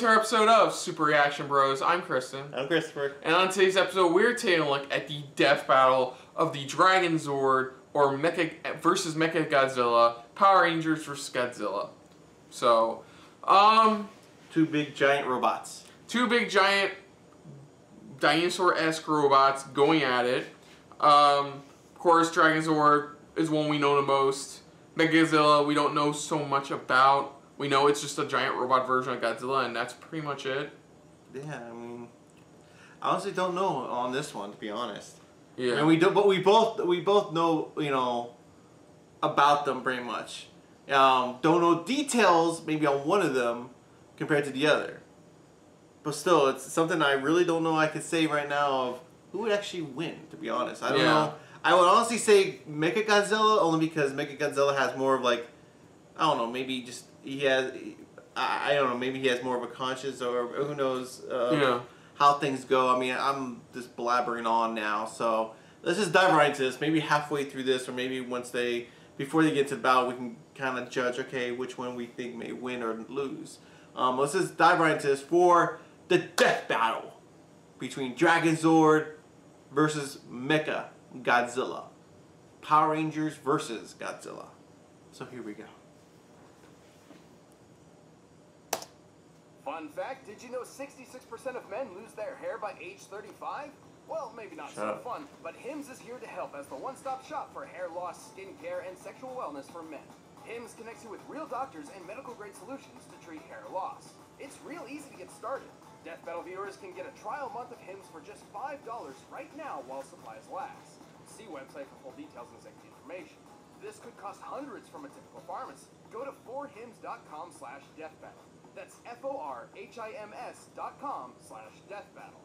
to our episode of Super Reaction Bros. I'm Kristen. I'm Christopher. And on today's episode, we're taking a look at the death battle of the Dragonzord or versus Mechagodzilla, Power Rangers versus Godzilla. So, two big giant robots. Two big giant dinosaur-esque robots going at it. Of course, Dragonzord is one we know the most. Mechagodzilla, we don't know so much about. We know it's just a giant robot version of Godzilla, and that's pretty much it. Yeah, I mean, I honestly don't know on this one, to be honest. Yeah. And we both know, you know, about them pretty much. Don't know details maybe on one of them compared to the other. But still, it's something I really don't know I could say right now of who would actually win, to be honest. I don't know. I would honestly say Mechagodzilla only because Mechagodzilla has more of like, I don't know, maybe just he has, I don't know, maybe he has more of a conscience or who knows how things go. I mean, I'm just blabbering on now, so let's just dive right into this. Maybe halfway through this, or maybe before they get to the battle, we can kind of judge, okay, which one we think may win or lose. Let's just dive right into this for the death battle between Dragonzord versus Mechagodzilla. Power Rangers versus Godzilla. So here we go. Fun fact, did you know 66% of men lose their hair by age 35? Well, maybe not so fun, but Hims is here to help as the one-stop shop for hair loss, skincare, and sexual wellness for men. Hims connects you with real doctors and medical-grade solutions to treat hair loss. It's real easy to get started. Death Battle viewers can get a trial month of Hims for just $5 right now while supplies last. See website for full details and safety information. This could cost hundreds from a typical pharmacy. Go to forhims.com/deathbattle. That's forhims.com/deathbattle.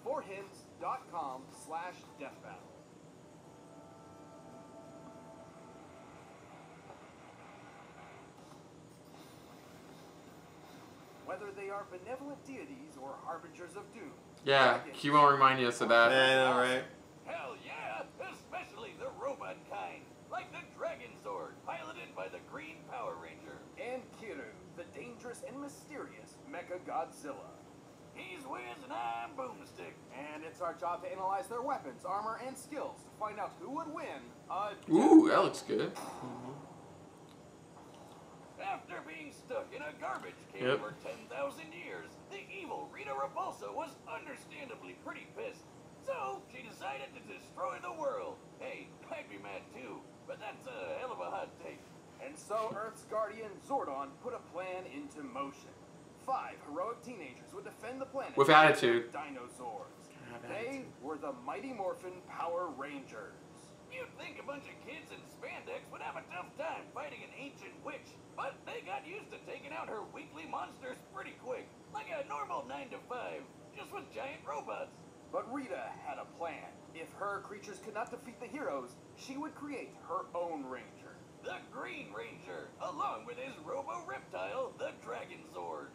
forhims.com/deathbattle. Whether they are benevolent deities or harbingers of doom. Yeah, keep on reminding us of that. Yeah, I know, right? Hell yeah, especially the robot kind, like the Dragonzord, piloted by the Green Power Ranger. And Kiru, the dangerous and mysterious Mechagodzilla. He's Wiz and I'm Boomstick. And it's our job to analyze their weapons, armor, and skills to find out who would win a Ooh, that looks good. After being stuck in a garbage can for 10,000 years, the evil Rita Repulsa was understandably pretty pissed. So, she decided to destroy the world. Hey, I'd be mad too, but that's a hell of a hot take. And so Earth's guardian, Zordon, put a plan into motion. 5 heroic teenagers would defend the planet with attitude. Dinosaurs. They were the Mighty Morphin Power Rangers. You'd think a bunch of kids in spandex would have a tough time fighting an ancient witch, but they got used to taking out her weekly monsters pretty quick, like a normal 9 to 5, just with giant robots. But Rita had a plan. If her creatures could not defeat the heroes, she would create her own ranger. The Green Ranger, along with his robo-reptile, the Dragonzord.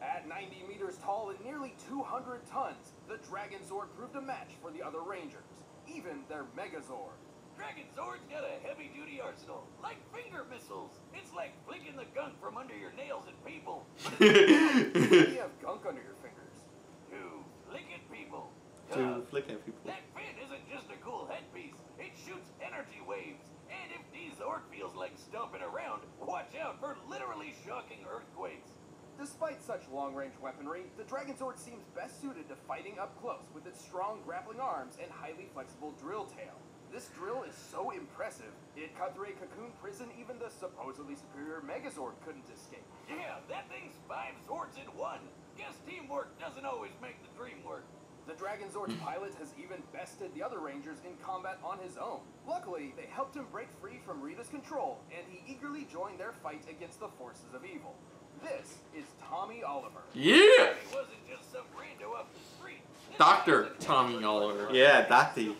At 90 meters tall and nearly 200 tons, the Dragonzord proved a match for the other Rangers, even their Megazord. Dragonzord's got a heavy-duty arsenal, like finger missiles. It's like flicking the gunk from under your nails at people. You have gunk under your fingers. To flick at people. To flick at people. That fin isn't just a cool headpiece. It shoots energy waves. And if D-Zord feels like stomping around, watch out for literally shocking earthquakes. Despite such long-range weaponry, the Dragonzord seems best suited to fighting up close with its strong grappling arms and highly flexible drill tail. This drill is so impressive, it cut through a cocoon prison even the supposedly superior Megazord couldn't escape. Yeah, that thing's 5 Zords in one. Guess teamwork doesn't always make the dream work. The Dragonzord's pilot has even bested the other Rangers in combat on his own. Luckily, they helped him break free from Rita's control, and he eagerly joined their fight against the forces of evil. This is Tommy Oliver. Yeah! He wasn't just some rando up the street. Dr. Tommy Oliver. Yeah, Doctor.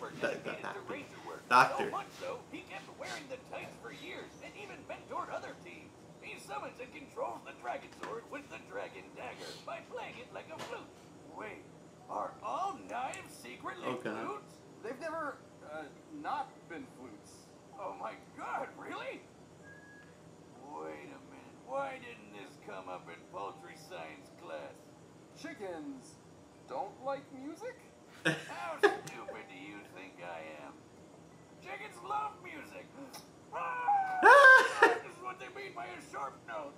So much so, he kept wearing the tights for years and even mentored other teams. He summons and controls the Dragonzord with the Dragon Dagger by playing it like a flute. Wait, are all knives secretly flutes? They've never not been flutes. Oh my god, really? Wait a minute, why didn't this come up in poultry science class? Chickens don't like music? How stupid do you think I am? Chickens love music. This is what they mean by a sharp note.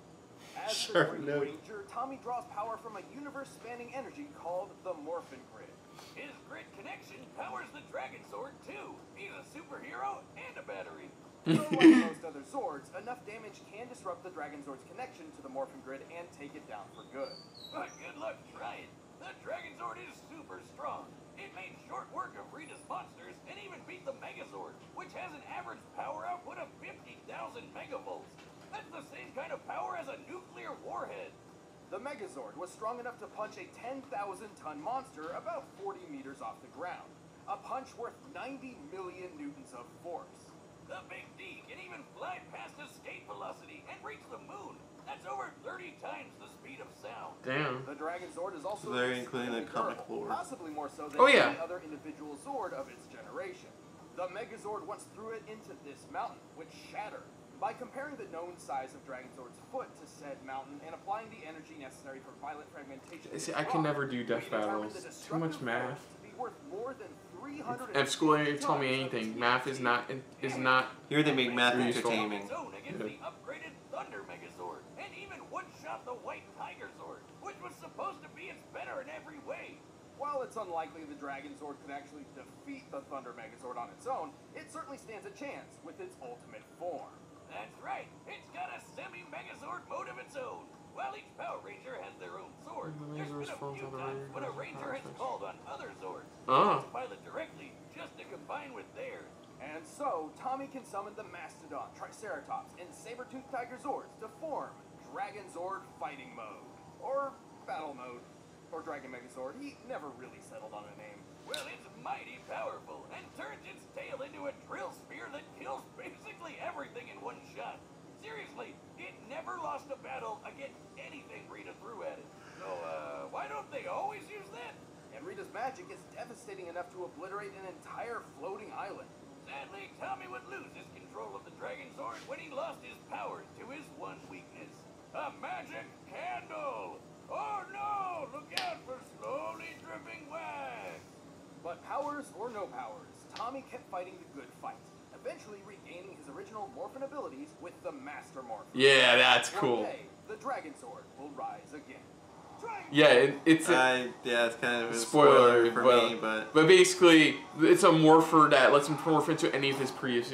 As Sharp the Green note. Ranger, Tommy draws power from a universe-spanning energy called the Morphin Grid. His grid connection powers the Dragonzord too. He's a superhero and a battery. Unlike most other Zords, enough damage can disrupt the Dragonzord's connection to the Morphin Grid and take it down for good. But good luck trying. The Dragonzord is super strong. It made short work of Rita's monsters and even beat the Megazord, which has an average power output of 50,000 megavolts. That's the same kind of power as a nuclear warhead. The Megazord was strong enough to punch a 10,000-ton monster about 40 meters off the ground. A punch worth 90 million newtons of force. The Big D can even fly past escape velocity and reach the moon. That's over 30 times the speed of sound. Damn. The Dragonzord is also They're including the extremely comic durable, lore. possibly more so than Oh, yeah. any other individual Zord of its generation. The Megazord once threw it into this mountain, which shattered. By comparing the known size of Dragonzord's foot to said mountain and applying the energy necessary for violent fragmentation, See, I can never do death battles. Too much math. If school ain't tell me anything, math is not Here they make math Useful. entertaining. Against the upgraded Thunder Megazord, and even one-shot the White Tiger Zord, which was supposed to be its better in every way. While it's unlikely the Dragonzord could actually defeat the Thunder Megazord on its own, it certainly stands a chance with its ultimate form. That's right, it's got a semi-Megazord mode of its own. While each Power Ranger has their own sword, there's been a few times when a Ranger has called on other Zords Oh. to pilot directly just to combine with theirs. And so, Tommy can summon the Mastodon, Triceratops, and Saber-Tooth Tiger Zords to form Dragonzord Fighting Mode. Or Battle Mode. Or Dragon Megazord. He never really settled on a name. Well, it's mighty powerful and turns its tail into a drill spear that kills basically everything in one shot. Seriously, it never lost a battle against anything Rita threw at it. So, why don't they always use that? And Rita's magic is devastating enough to obliterate an entire floating island. Sadly, Tommy would lose his control of the Dragonzord when he lost his powers to his one weakness. A magic candle! Oh no! Look out for slowly dripping wax! But powers or no powers, Tommy kept fighting the good fight, eventually regaining his original Morphin abilities with the Master Morphin. Yeah, that's One cool. day, the Dragonzord will rise again. Yeah, it's a Yeah, it's kind of a spoiler, for but, me, but basically it's a morpher that lets him morph into any of his previous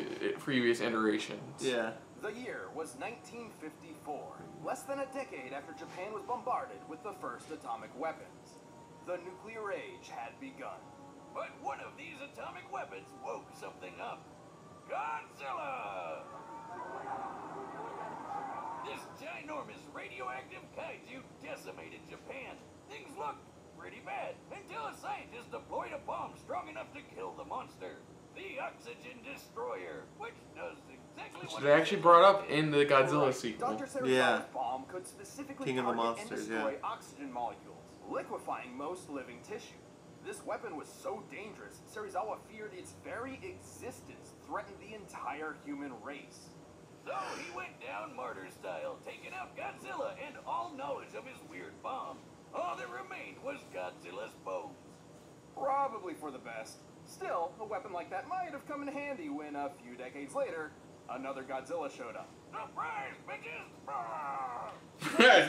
iterations. yeah. The year was 1954, less than a decade after Japan was bombarded with the first atomic weapons. The nuclear age had begun. But one of these atomic weapons woke something up. Godzilla! This ginormous radioactive kaiju decimated Japan. Things looked pretty bad until a scientist deployed a bomb strong enough to kill the monster. The Oxygen Destroyer, which does exactly what They actually brought up in the Godzilla sequel. Dr. Sarato's Yeah. bomb could specifically King of the target and Monsters, destroy yeah. oxygen molecules, liquefying most living tissue. This weapon was so dangerous, Serizawa feared its very existence threatened the entire human race. So he went down martyr style, taking out Godzilla and all knowledge of his weird bomb. All that remained was Godzilla's bones. Probably for the best. Still, a weapon like that might have come in handy when, a few decades later, another Godzilla showed up. Surprise, bitches! Had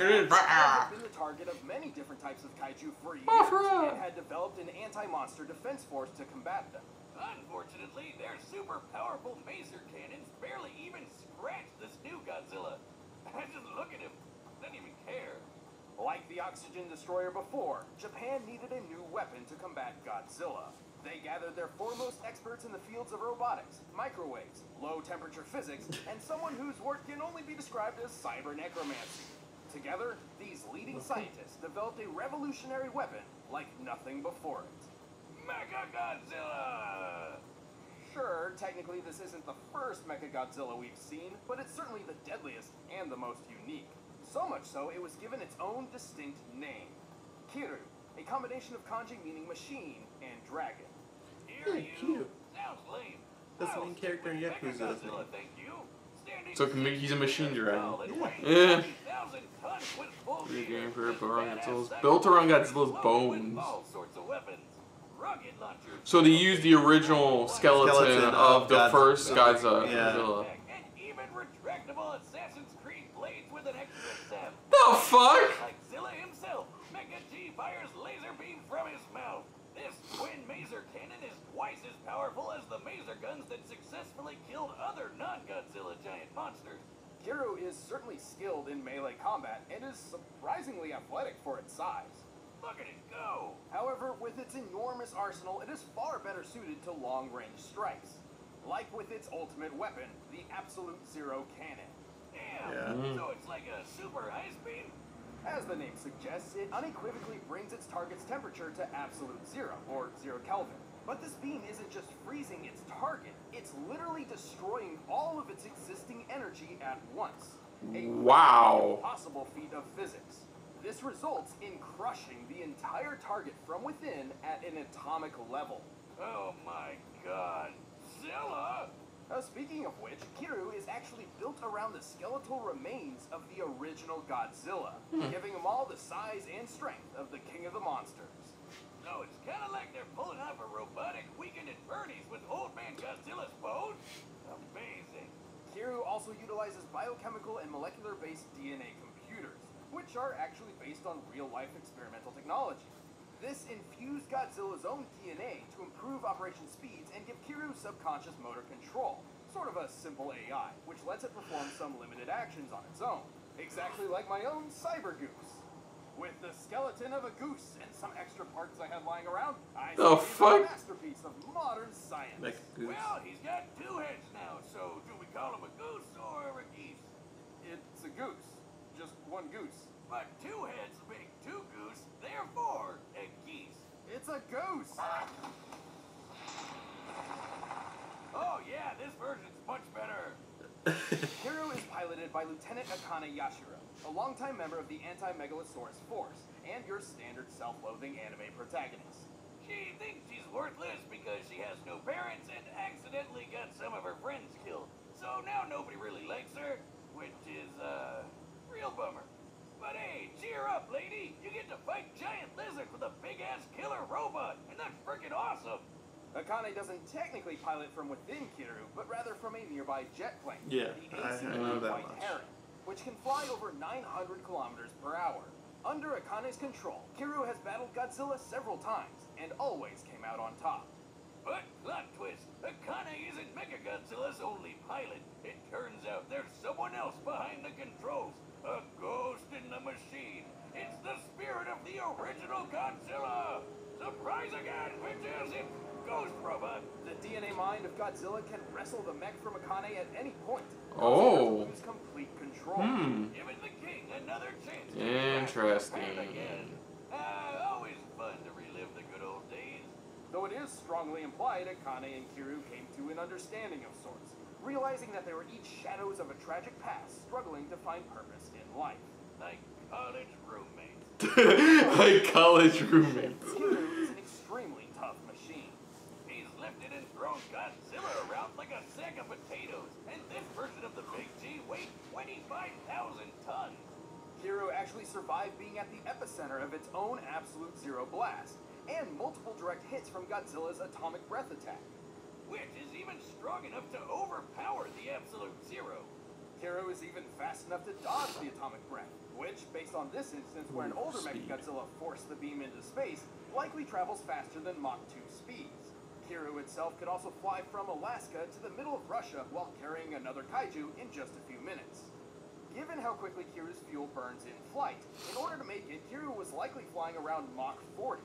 been the target of many different types of kaiju for years and had developed an anti-monster defense force to combat them. Unfortunately, their super powerful maser cannons barely even scratched this new Godzilla. I just look at him, doesn't even care. Like the Oxygen Destroyer before, Japan needed a new weapon to combat Godzilla. They gathered their foremost experts in the fields of robotics, microwaves, low-temperature physics, and someone whose work can only be described as cyber necromancy. Together, these leading scientists developed a revolutionary weapon like nothing before it. Mechagodzilla! Sure, technically this isn't the first Mechagodzilla we've seen, but it's certainly the deadliest and the most unique. So much so, it was given its own distinct name. Kiru, a combination of kanji meaning machine and dragon. Hear you? Sounds lame. That's the main character in Yakuza, isn't he? So he's a machine dragon. Yeah. Free game for built around Godzilla's bones. So they used the original skeleton of the first Godzilla. Yeah. And even retractable Assassin's Creed blades with an extra step. The fuck? Like Zilla himself, Mecha G fires laser beams from his mouth. This twin maser cannon is twice as powerful as the maser guns that successfully killed other non-Godzilla giant monsters. Kiryu is certainly skilled in melee combat and is surprisingly athletic for its size. Look at it go! However, with its enormous arsenal, it is far better suited to long-range strikes. Like with its ultimate weapon, the Absolute Zero Cannon. Damn! So it's like a super ice beam? As the name suggests, it unequivocally brings its target's temperature to absolute zero, or 0 Kelvin. But this beam isn't just freezing its target, it's literally destroying all of its existing energy at once. A impossible feat of physics. This results in crushing the entire target from within at an atomic level. Oh my god. Zilla! Speaking of which, Kiryu is actually built around the skeletal remains of the original Godzilla, giving him all the size and strength of the king of the monsters. So it's kind of like they're pulling off a robotic Weekend at Bernie's with Old Man Godzilla's bones? Amazing. Kiryu also utilizes biochemical and molecular-based DNA computers, which are actually based on real-life experimental technology. This infused Godzilla's own DNA to improve operation speeds and give Kiryu subconscious motor control, sort of a simple AI, which lets it perform some limited actions on its own, exactly like my own Cyber Goose. With the skeleton of a goose and some extra parts I had lying around, I see a masterpiece of modern science. Well, he's got 2 heads now, so do we call him a goose or a geese? It's a goose. Just one goose. But 2 heads make 2 goose, therefore a geese. It's a goose! Oh yeah, this version's much better. Kiryu is piloted by Lieutenant Akane Yashiro, a longtime member of the Anti-Megalosaurus Force, and your standard self-loathing anime protagonist. She thinks she's worthless because she has no parents and accidentally got some of her friends killed. So now nobody really likes her, which is, real bummer. But hey, cheer up, lady! You get to fight giant lizards with a big-ass killer robot, and that's freaking awesome! Akane doesn't technically pilot from within Kiryu, but rather from a nearby jet plane, the AC-3 White Heron, which can fly over 900 kilometers per hour. Under Akane's control, Kiryu has battled Godzilla several times, and always came out on top. But, plot twist, Akane isn't Mechagodzilla's only pilot. It turns out there's someone else behind the controls. A ghost in the machine. It's the spirit of the original Godzilla. Surprise again, bitches! It's Ghost Robot. The DNA mind of Godzilla can wrestle the mech from Akane at any point. Oh. Lose complete control. Giving the king another chance. Interesting. Always fun to relive the good old days. Though it is strongly implied Akane and Kiryu came to an understanding of sorts, realizing that they were each shadows of a tragic past, struggling to find purpose in life. Like college roommates. Like college roommates. Kiryu is an extremely tough machine. He's lifted and thrown Godzilla around like a sack of potatoes, and this version of the Big G weighed 25,000 tons. Kiryu actually survived being at the epicenter of its own Absolute Zero blast, and multiple direct hits from Godzilla's atomic breath attack. Which is even strong enough to overpower the Absolute Zero. Kiryu is even fast enough to dodge the atomic breath, which, based on this instance where an older Mechagodzilla forced the beam into space, likely travels faster than Mach 2 speeds. Kiryu itself could also fly from Alaska to the middle of Russia while carrying another kaiju in just a few minutes. Given how quickly Kiryu's fuel burns in flight, in order to make it, Kiryu was likely flying around Mach 40.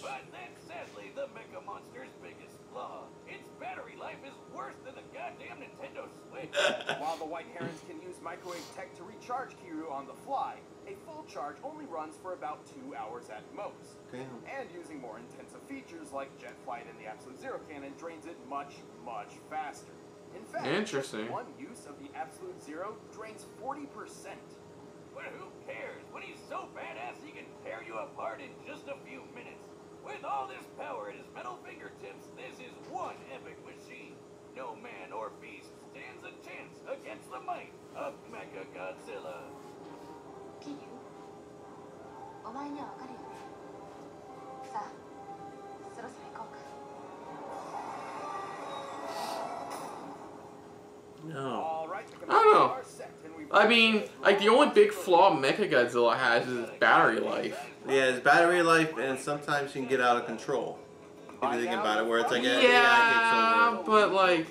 But that's sadly the Mecha Monster's biggest flaw. Its battery life is worse than the goddamn Nintendo Switch. While the White Herons can use microwave tech to recharge Kiryu on the fly, a full charge only runs for about 2 hours at most. And using more intensive features like jet flight and the Absolute Zero Cannon drains it much, much faster. In fact, one use of the Absolute Zero drains 40%. But who cares? When he's so badass he can tear you apart in just a few minutes. With all this power at his metal fingertips, this is one epic machine. No man or beast stands a chance against the might of Mechagodzilla. キリュウ、お前にはわかるよね。さあ、そろそろ行こうか。 No. All right, the I don't know. commanders are set, and we've- I mean, like, the only big flaw Mechagodzilla has is his battery life. Yeah, it's battery life, and sometimes you can get out of control. If you think about it, where it's like AI takes Yeah, over. but, like,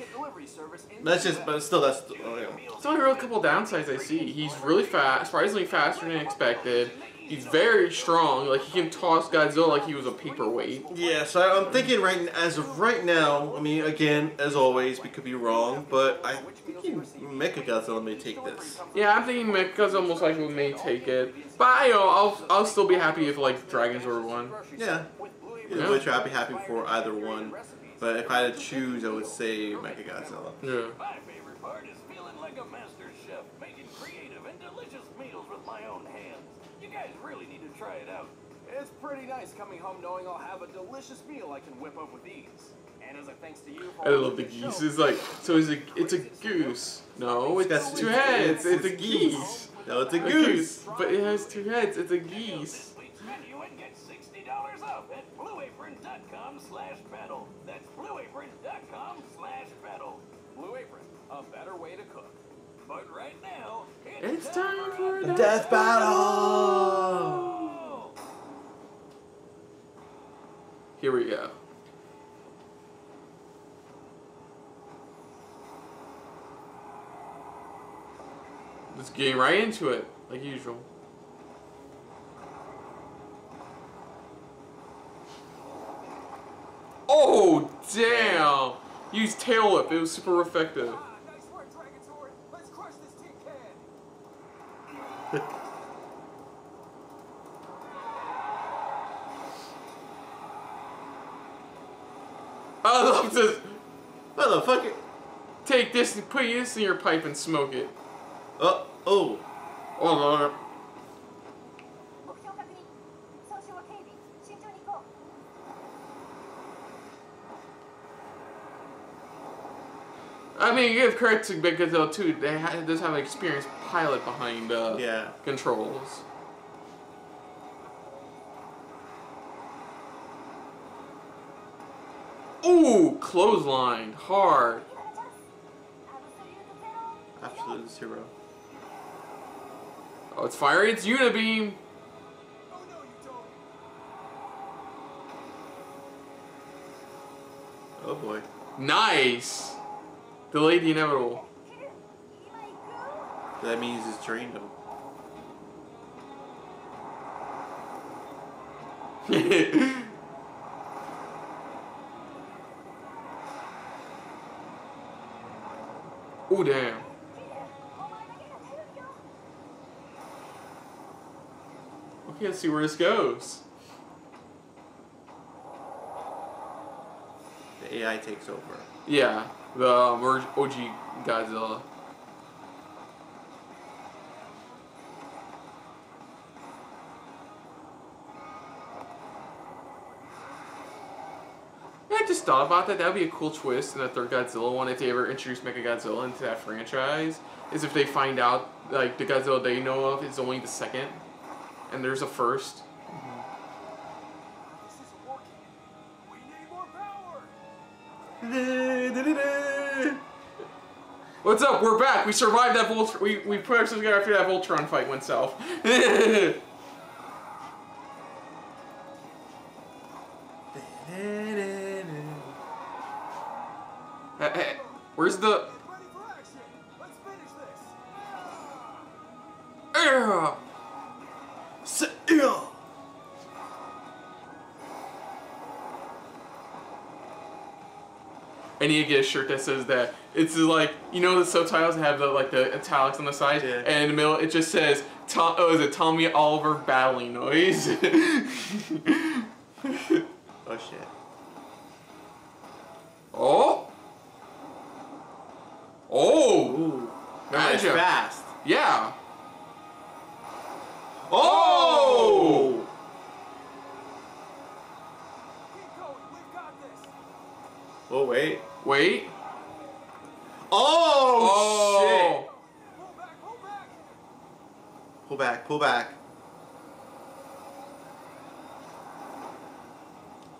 That's just, but still, that's. Oh, yeah. it's only real couple downsides I see. He's really fast, surprisingly faster than expected. He's very strong. Like, he can toss Godzilla like he was a paperweight. Yeah, so I'm thinking as of right now, I mean, again, as always, we could be wrong, but I'm thinking Mechagodzilla may take this. Yeah, I'm thinking Mechagodzilla most likely may take it. But, you know, I'll still be happy if, like, Dragonzord won. Yeah. Either way, I'd be happy for either one. But if I had to choose, I would say Mechagodzilla. Yeah. My favorite part is feeling like a master chef, making creative and delicious meals with my own hands. You guys really need to try it out. It's pretty nice coming home knowing I'll have a delicious meal I can whip up with ease. And as a thanks to you for I love the geese. It's like, so it's a goose. No, it's got two heads. It's a geese. No, it's a A goose. But it has two heads. It's a geese. This week's menu and get $60 off at blueapron.com/battle. That's blueapron.com/battle. Blue Apron, a better way to cook. But right now, It's time for The death battle! Here we go. Let's get right into it, like usual. Oh, damn! Use tail whip, it was super effective. Nice work, Dragonzord. Let's crush this tin can. I love this. Motherfucker. Take this and put this in your pipe and smoke it. Oh. Oh, Lord. 目標確認。損傷は警備。慎重に行こう。 I mean, you give credit to Mechagodzilla too. Does have an experienced pilot behind Yeah. controls. Ooh, clothesline, hard. Absolute zero. Oh, it's firing its Unibeam. Oh no, you don't. Oh boy. Nice. Delayed the inevitable. 今行く。 That means it's drained him. Ooh, damn. Okay, let's see where this goes. The AI takes over. Yeah, the OG Godzilla. Yeah, I just thought about that. That would be a cool twist in the third Godzilla one if they ever introduce Mechagodzilla into that franchise. Is if they find out like the Godzilla they know of is only the second, and there's a first. This isn't working. We need more power. What's up? We're back. We survived that Voltron. We put ourselves together after that Voltron fight went south. Hey, where's the? Get ready for action. Let's finish this. Yeah. I need to get a shirt that says that. It's like, you know, the subtitles have the like the italics on the side, Yeah. and in the middle it just says, is it Tommy Oliver battling noise? Oh shit. Oh. Oh. Ooh. That's Gotcha. fast. Yeah. Oh! Keep going. We've got this. Oh wait. Wait. Oh, shit! Pull back, pull back! Pull back, pull back.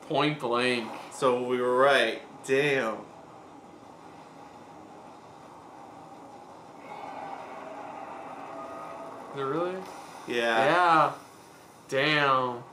Point blank. So we were right. Damn. Is it really? Yeah. Yeah. Damn.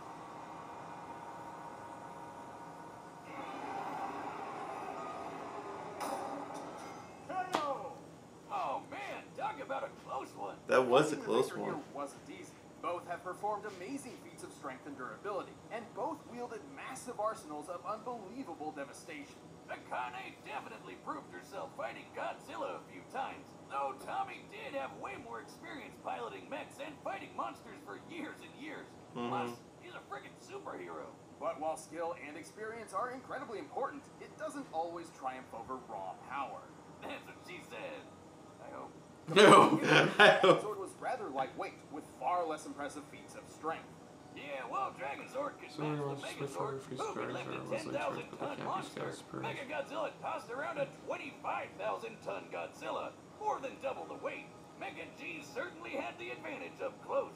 Oh man, talk about a close one. That was a Fighting the close Ranger one. here wasn't easy. Both have performed amazing feats of strength and durability, and both wielded massive arsenals of unbelievable devastation. Akane definitely proved herself fighting Godzilla a few times, though Tommy did have way more experience piloting mechs and fighting monsters for years and years. Plus, he's a friggin' superhero. But while skill and experience are incredibly important, it doesn't always triumph over raw power. That's what she said. I hope. No. Dragonzord was rather lightweight, with far less impressive feats of strength. Yeah, well, Dragonzord could So match everyone's the just wait for Megazord, if he's who could lift a Dragonzord was like 10,000 first, but they ton can't monster. use guys first. Mechagodzilla tossed around a 25,000 ton Godzilla, more than double the weight. Mega G certainly had the advantage up close.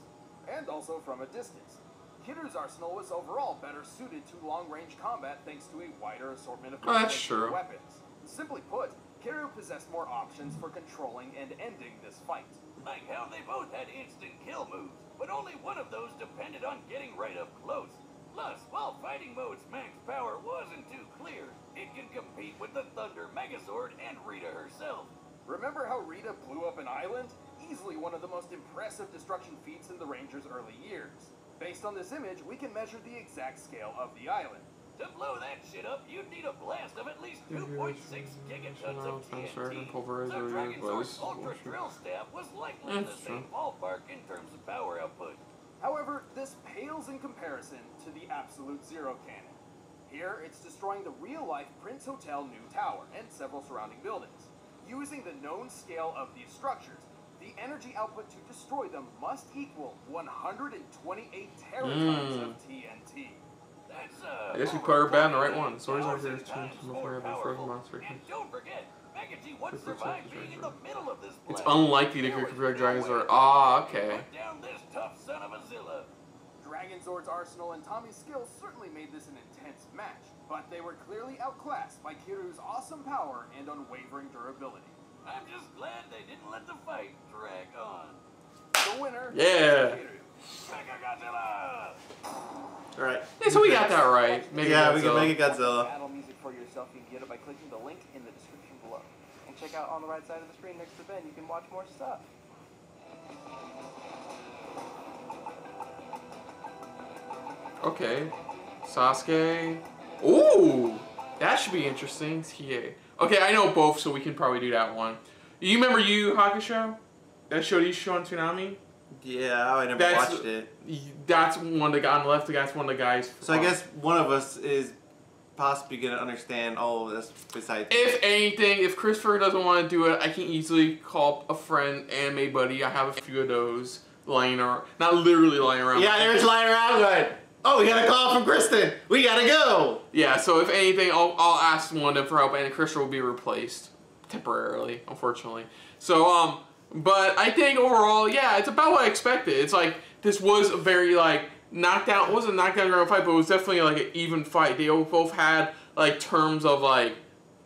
And also from a distance. Kiru's arsenal was overall better suited to long-range combat thanks to a wider assortment of Oh, that's different true. weapons. Simply put, Kiru possessed more options for controlling and ending this fight. Like how they both had instant kill moves, but only one of those depended on getting right up close. Plus, while fighting mode's max power wasn't too clear, it can compete with the Thunder Megazord and Rita herself. Remember how Rita blew up an island? Easily one of the most impressive destruction feats in the Ranger's early years. Based on this image, we can measure the exact scale of the island. To blow that shit up, you'd need a blast of at least 2.6 gigatons of TNT. So Dragonzord's Ultra Drill Staff was likely in the same ballpark in terms of power output. However, this pales in comparison to the Absolute Zero cannon. Here, it's destroying the real-life Prince Hotel New Tower and several surrounding buildings. Using the known scale of these structures, the energy output to destroy them must equal 128 teratons of TNT. That's I guess we put our bat in the right one. Stories like this change before every frozen monster. And don't forget, Megaji would survive being in the middle of this It's blast. unlikely to compare Dragonzord. Ah, okay. Put down this tough son of a Zilla. Dragonzord's arsenal and Tommy's skills certainly made this an intense match, but they were clearly outclassed by Kiru's awesome power and unwavering durability. I'm just glad they didn't let the fight drag on. The winner Yeah. is Kiru. Mechagodzilla! Alright. Yeah, so we got that right. Maybe Yeah, we can make it Godzilla. Battle music for yourself. You can get it by clicking the link in the description below. And check out on the right side of the screen next to Ben. You can watch more stuff. Okay. Sasuke. Ooh! That should be interesting. TA. Okay, I know both, so we can probably do that one. You remember Yu Yu Hakusho? That show you show on Toonami? Yeah, I never That's- watched it. That's one of the guys on the left. That's one of the guys. So I guess one of us is possibly going to understand all of this besides... If anything, if Christopher doesn't want to do it, I can easily call a friend, anime buddy. I have a few of those lying around. Not literally lying around. Yeah, they're just lying around going, oh, we got a call from Kristen. We got to go. Yeah, so if anything, I'll ask one of them for help, and Christopher will be replaced temporarily, unfortunately. So, but I think overall, yeah, it's about what I expected. It's like, this was a very, like, knockdown, it wasn't a knockdown ground fight, but it was definitely, like, an even fight. They both had, like, terms of, like,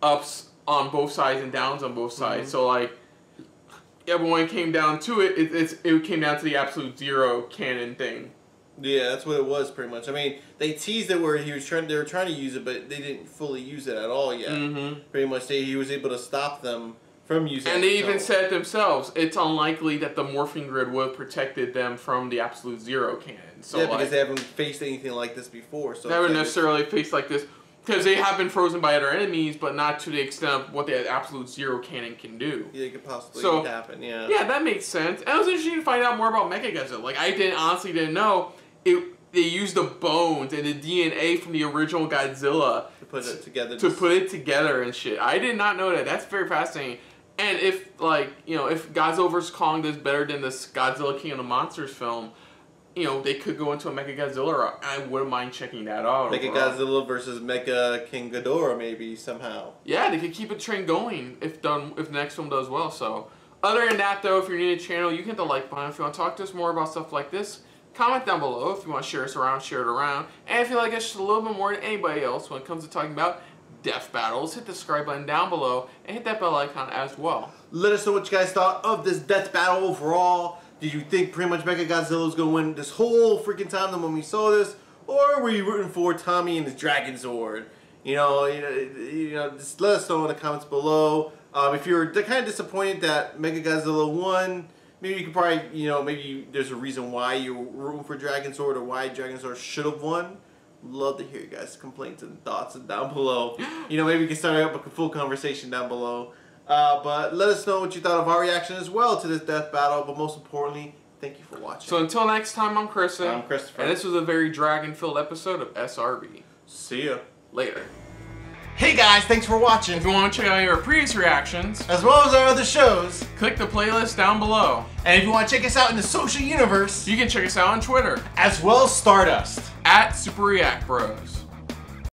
ups on both sides and downs on both sides. So, like, yeah, but when it came down to it, it came down to the Absolute Zero cannon thing. Yeah, that's what it was pretty much. I mean, they teased it where they were trying to use it, but they didn't fully use it at all yet. Pretty much, he was able to stop them from using it. And they even said themselves, it's unlikely that the morphing grid would have protected them from the Absolute Zero cannon. So yeah, like, because they haven't faced anything like this before. So they haven't necessarily faced like this, because they have been frozen by other enemies, but not to the extent of what the Absolute Zero cannon can do. Yeah, it could possibly happen, yeah. Yeah, that makes sense. And it was interesting to find out more about Mechagodzilla. Like, I honestly didn't know. They used the bones and the DNA from the original Godzilla To put it together. to put it together and shit. I did not know that. That's very fascinating. And if, like, you know, if Godzilla vs. Kong does better than this Godzilla King of the Monsters film, you know, they could go into a Mechagodzilla route. I wouldn't mind checking that out. Mechagodzilla versus Mecha King Ghidorah, maybe somehow. Yeah, they could keep a train going if the next film does well. So, other than that, though, if you're new to the channel, you can hit the like button. If you want to talk to us more about stuff like this, comment down below. If you want to share us around, share it around. And if you like us just a little bit more than anybody else when it comes to talking about death battles, hit the subscribe button down below and hit that bell icon as well. Let us know what you guys thought of this death battle overall. Did you think pretty much Mechagodzilla was going to win this whole freaking time when we saw this? Or were you rooting for Tommy and his Dragonzord? You know, just let us know in the comments below. If you're kind of disappointed that Mechagodzilla won, maybe you could probably, you know, maybe there's a reason why you're rooting for Dragonzord or why Dragonzord should have won. Love to hear you guys' complaints and thoughts down below. You know, maybe we can start up a full conversation down below. But let us know what you thought of our reaction as well to this death battle. But most importantly, thank you for watching. So until next time, I'm Chris. I'm Christopher. And this was a very dragon-filled episode of SRB. See ya. Later. Hey guys, thanks for watching. If you want to check out our previous reactions, as well as our other shows, click the playlist down below. And if you want to check us out in the social universe, you can check us out on Twitter. As well as Stardust. @SuperReactBros.